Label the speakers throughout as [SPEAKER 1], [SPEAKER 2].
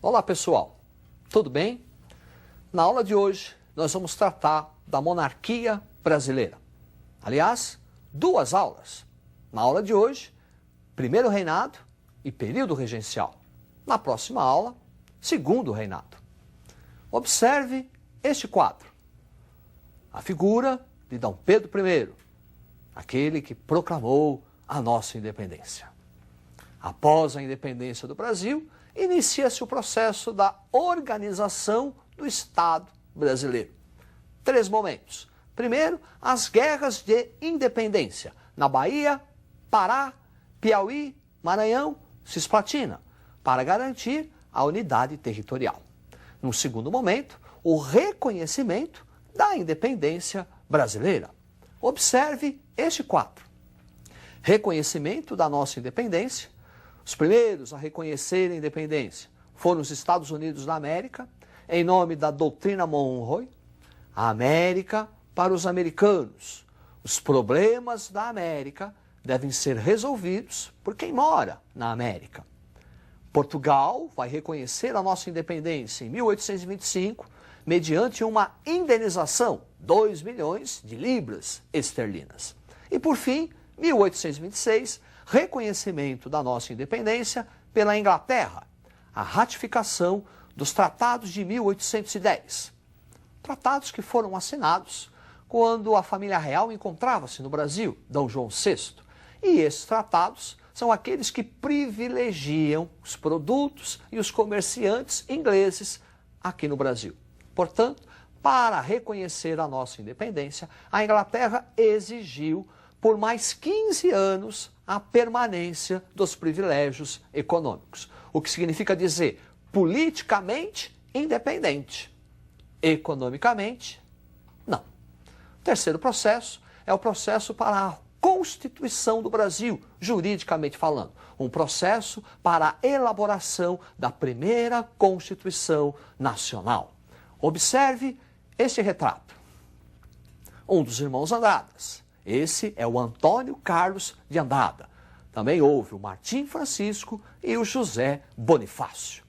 [SPEAKER 1] Olá pessoal, tudo bem? Na aula de hoje nós vamos tratar da monarquia brasileira. Aliás, duas aulas. Na aula de hoje, primeiro reinado e período regencial. Na próxima aula, segundo reinado. Observe este quadro. A figura de Dom Pedro I, aquele que proclamou a nossa independência. Após a independência do Brasil, inicia-se o processo da organização do Estado brasileiro. Três momentos. Primeiro, as guerras de independência na Bahia, Pará, Piauí, Maranhão, Cisplatina, para garantir a unidade territorial. No segundo momento, o reconhecimento da independência brasileira. Observe este quadro. Reconhecimento da nossa independência. Os primeiros a reconhecer a independência foram os Estados Unidos da América, em nome da doutrina Monroe. A América para os americanos. Os problemas da América devem ser resolvidos por quem mora na América. Portugal vai reconhecer a nossa independência em 1825, mediante uma indenização, 2 milhões de libras esterlinas. E por fim, 1826, reconhecimento da nossa independência pela Inglaterra, a ratificação dos tratados de 1810. Tratados que foram assinados quando a família real encontrava-se no Brasil, D. João VI. E esses tratados são aqueles que privilegiam os produtos e os comerciantes ingleses aqui no Brasil. Portanto, para reconhecer a nossa independência, a Inglaterra exigiu por mais 15 anos a permanência dos privilégios econômicos. O que significa dizer politicamente independente, economicamente não. O terceiro processo é o processo para a Constituição do Brasil, juridicamente falando. Um processo para a elaboração da primeira Constituição Nacional. Observe este retrato. Um dos irmãos Andradas. Esse é o Antônio Carlos de Andrada. Também houve o Martim Francisco e o José Bonifácio.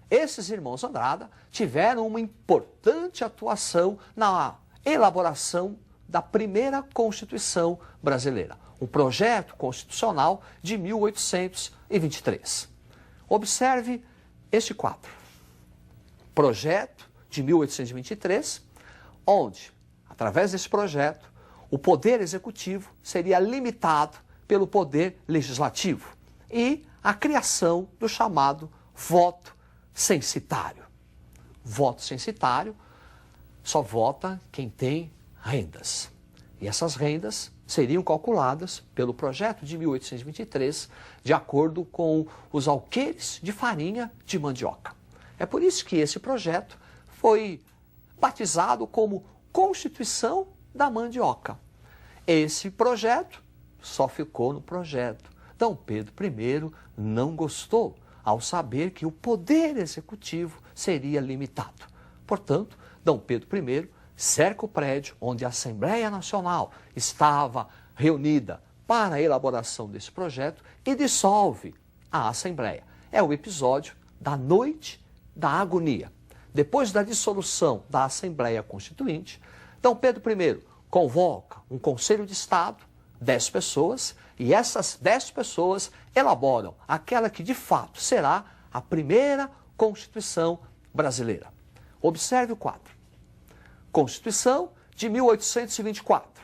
[SPEAKER 1] Esses irmãos Andrada tiveram uma importante atuação na elaboração da primeira Constituição brasileira, um projeto constitucional de 1823. Observe este quadro. Projeto de 1823, onde, através desse projeto, o poder executivo seria limitado pelo poder legislativo e a criação do chamado voto censitário. Voto censitário só vota quem tem rendas. E essas rendas seriam calculadas pelo projeto de 1823 de acordo com os alqueires de farinha de mandioca. É por isso que esse projeto foi batizado como Constituição da Mandioca. Esse projeto só ficou no projeto. Dom Pedro I não gostou ao saber que o poder executivo seria limitado. Portanto, Dom Pedro I cerca o prédio onde a Assembleia Nacional estava reunida para a elaboração desse projeto e dissolve a Assembleia. É o episódio da Noite da Agonia. Depois da dissolução da Assembleia Constituinte, Dom Pedro I convoca um Conselho de Estado, 10 pessoas, e essas 10 pessoas elaboram aquela que de fato será a primeira Constituição brasileira. Observe o quadro. Constituição de 1824.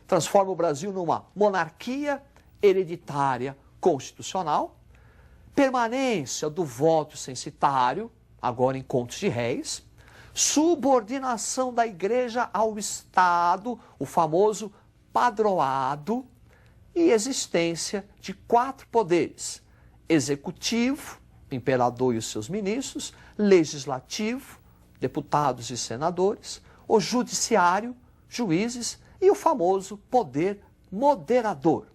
[SPEAKER 1] Transforma o Brasil numa monarquia hereditária constitucional. Permanência do voto censitário, agora em contos de réis. Subordinação da Igreja ao Estado, o famoso padroado, e existência de 4 poderes: executivo, imperador e os seus ministros; legislativo, deputados e senadores; o judiciário, juízes; e o famoso poder moderador.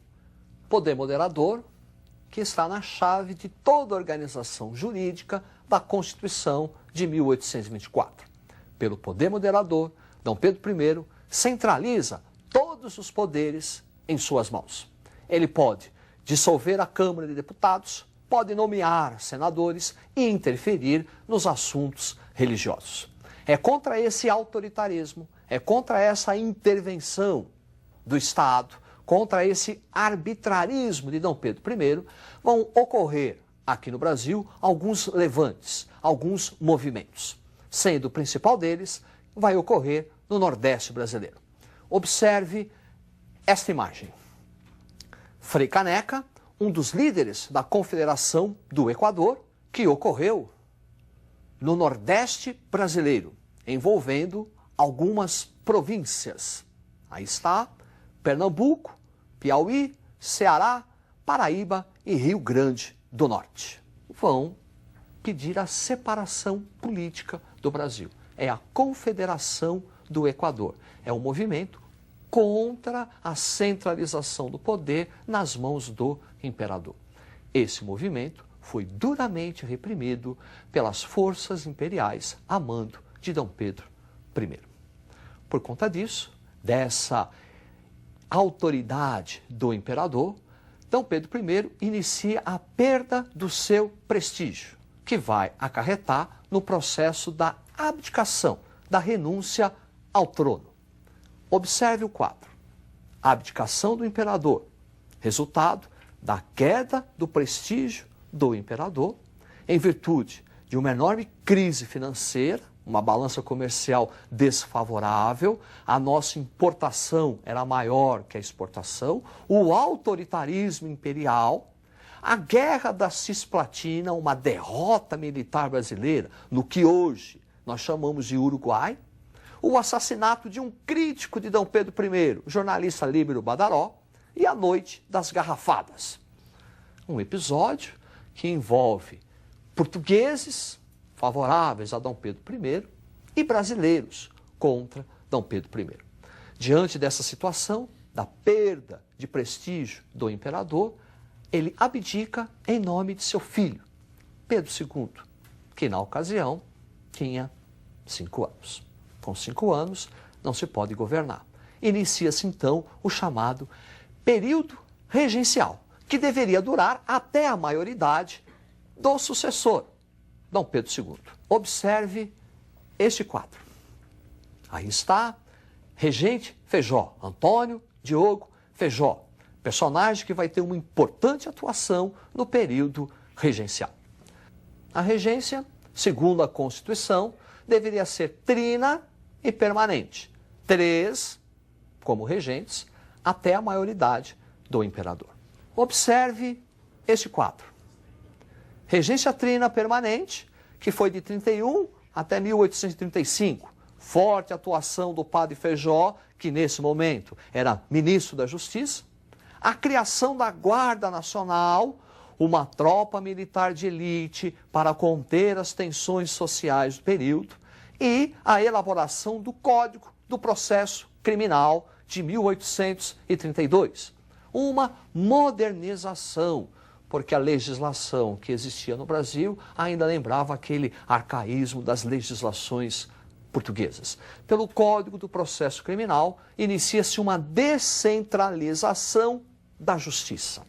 [SPEAKER 1] Poder moderador que está na chave de toda a organização jurídica da Constituição de 1824. Pelo poder moderador, Dom Pedro I centraliza todos os poderes em suas mãos. Ele pode dissolver a Câmara de Deputados, pode nomear senadores e interferir nos assuntos religiosos. É contra esse autoritarismo, é contra essa intervenção do Estado, contra esse arbitrarismo de Dom Pedro I, vão ocorrer aqui no Brasil alguns levantes, alguns movimentos. Sendo o principal deles, vai ocorrer no Nordeste brasileiro. Observe esta imagem. Frei Caneca, um dos líderes da Confederação do Equador, que ocorreu no Nordeste brasileiro, envolvendo algumas províncias. Aí está Pernambuco, Piauí, Ceará, Paraíba e Rio Grande do Norte. Vão pedir a separação política do Brasil. É a Confederação do Equador. É um movimento contra a centralização do poder nas mãos do imperador. Esse movimento foi duramente reprimido pelas forças imperiais a mando de Dom Pedro I. Por conta disso, dessa autoridade do imperador, Dom Pedro I inicia a perda do seu prestígio, que vai acarretar no processo da abdicação, da renúncia ao trono. Observe o quadro. A abdicação do imperador, resultado da queda do prestígio do imperador, em virtude de uma enorme crise financeira, uma balança comercial desfavorável, a nossa importação era maior que a exportação, o autoritarismo imperial, a guerra da Cisplatina, uma derrota militar brasileira, no que hoje nós chamamos de Uruguai, o assassinato de um crítico de Dom Pedro I, o jornalista Líbero Badaró, e a Noite das Garrafadas. Um episódio que envolve portugueses favoráveis a Dom Pedro I e brasileiros contra Dom Pedro I. Diante dessa situação, da perda de prestígio do imperador, ele abdica em nome de seu filho, Pedro II, que na ocasião tinha 5 anos. Com 5 anos, não se pode governar. Inicia-se então o chamado período regencial, que deveria durar até a maioridade do sucessor, Dom Pedro II. Observe este quadro. Aí está, regente Feijó, Antônio Diogo Feijó, personagem que vai ter uma importante atuação no período regencial. A regência, segundo a Constituição, deveria ser trina e permanente. 3 como regentes até a maioridade do imperador. Observe este quadro. Regência trina permanente, que foi de 31 até 1835. Forte atuação do padre Feijó, que nesse momento era ministro da Justiça. A criação da Guarda Nacional, uma tropa militar de elite para conter as tensões sociais do período. E a elaboração do Código do Processo Criminal de 1832. Uma modernização, porque a legislação que existia no Brasil ainda lembrava aquele arcaísmo das legislações portuguesas. Pelo Código do Processo Criminal, inicia-se uma descentralização da justiça.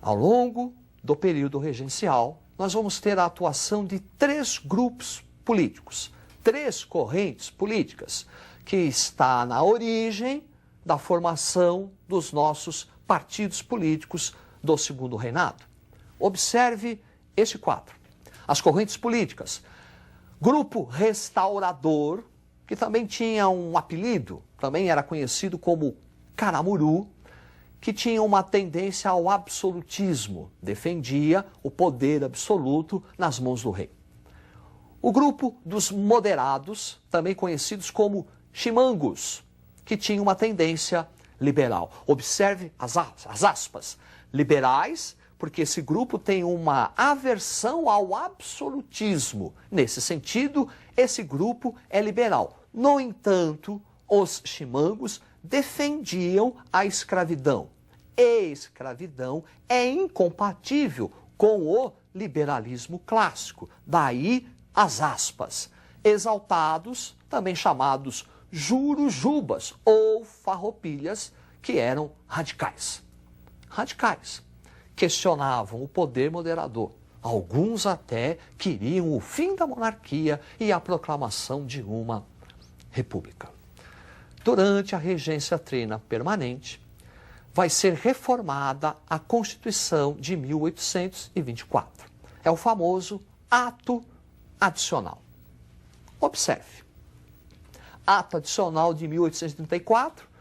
[SPEAKER 1] Ao longo do período regencial, nós vamos ter a atuação de 3 grupos políticos, 3 correntes políticas, que está na origem da formação dos nossos partidos políticos do Segundo Reinado. Observe este quadro. As correntes políticas. Grupo Restaurador, que também tinha um apelido, também era conhecido como Caramuru, que tinha uma tendência ao absolutismo, defendia o poder absoluto nas mãos do rei. O grupo dos moderados, também conhecidos como chimangos, que tinha uma tendência liberal. Observe as aspas. Liberais, porque esse grupo tem uma aversão ao absolutismo. Nesse sentido, esse grupo é liberal. No entanto, os chimangos defendiam a escravidão. E escravidão é incompatível com o liberalismo clássico. Daí as aspas. Exaltados, também chamados jurujubas ou farroupilhas, que eram radicais. Radicais, questionavam o poder moderador. Alguns até queriam o fim da monarquia e a proclamação de uma república. Durante a regência trina permanente, vai ser reformada a Constituição de 1824. É o famoso ato adicional. Observe. Ato adicional de 1834,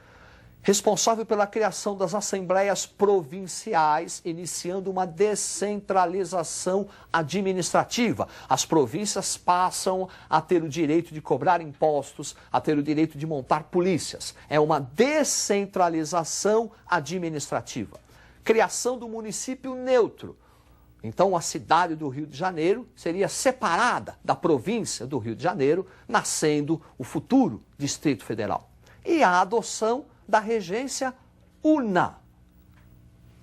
[SPEAKER 1] responsável pela criação das assembleias provinciais, iniciando uma descentralização administrativa. As províncias passam a ter o direito de cobrar impostos, a ter o direito de montar polícias. É uma descentralização administrativa. Criação do município neutro. Então, a cidade do Rio de Janeiro seria separada da província do Rio de Janeiro, nascendo o futuro Distrito Federal. E a adoção da regência una.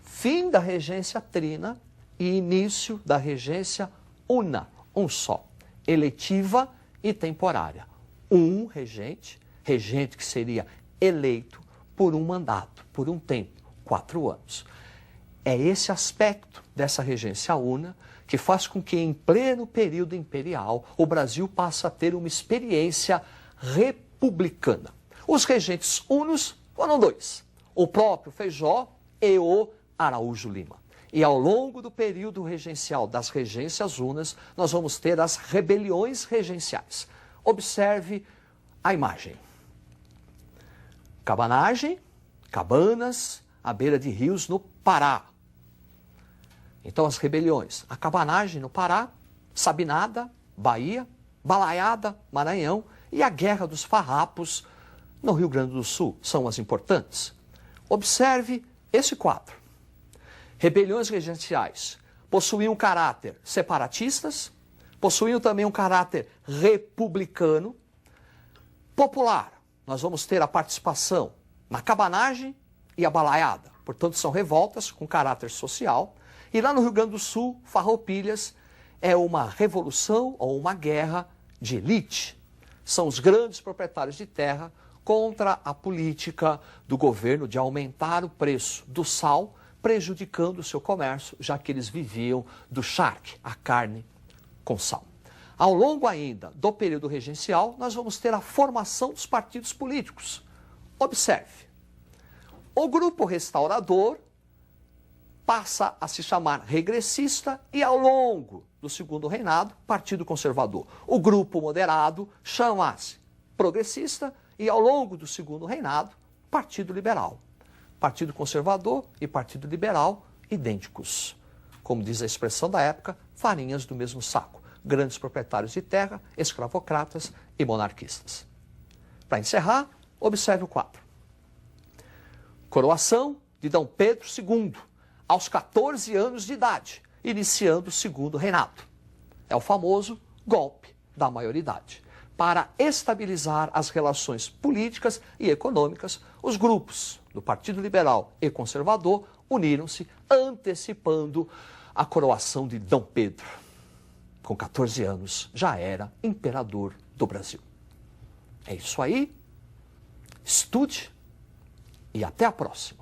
[SPEAKER 1] Fim da regência trina e início da regência una, um só, eletiva e temporária. Um regente que seria eleito por um mandato, por um tempo, 4 anos. É esse aspecto dessa regência una que faz com que, em pleno período imperial, o Brasil passe a ter uma experiência republicana. Os regentes unos foram 2, o próprio Feijó e o Araújo Lima. E ao longo do período regencial das regências unas, nós vamos ter as rebeliões regenciais. Observe a imagem. Cabanagem, cabanas, à beira de rios no Pará. Então as rebeliões, a cabanagem no Pará, Sabinada, Bahia, Balaiada, Maranhão e a Guerra dos Farrapos no Rio Grande do Sul são as importantes. Observe esse quadro. Rebeliões regenciais possuíam caráter separatistas, possuíam também um caráter republicano, popular. Nós vamos ter a participação na cabanagem e a balaiada. Portanto, são revoltas com caráter social. E lá no Rio Grande do Sul, Farroupilhas é uma revolução ou uma guerra de elite. São os grandes proprietários de terra contra a política do governo de aumentar o preço do sal, prejudicando o seu comércio, já que eles viviam do charque, a carne com sal. Ao longo ainda do período regencial, nós vamos ter a formação dos partidos políticos. Observe, o grupo restaurador passa a se chamar regressista e, ao longo do segundo reinado, Partido Conservador. O grupo moderado chama-se progressista e, ao longo do segundo reinado, Partido Liberal. Partido Conservador e Partido Liberal idênticos. Como diz a expressão da época, farinhas do mesmo saco. Grandes proprietários de terra, escravocratas e monarquistas. Para encerrar, observe o quadro. Coroação de D. Pedro II, aos 14 anos de idade, iniciando o segundo reinado. É o famoso golpe da maioridade. Para estabilizar as relações políticas e econômicas, os grupos do Partido Liberal e Conservador uniram-se, antecipando a coroação de D. Pedro. Com 14 anos, já era imperador do Brasil. É isso aí. Estude e até a próxima.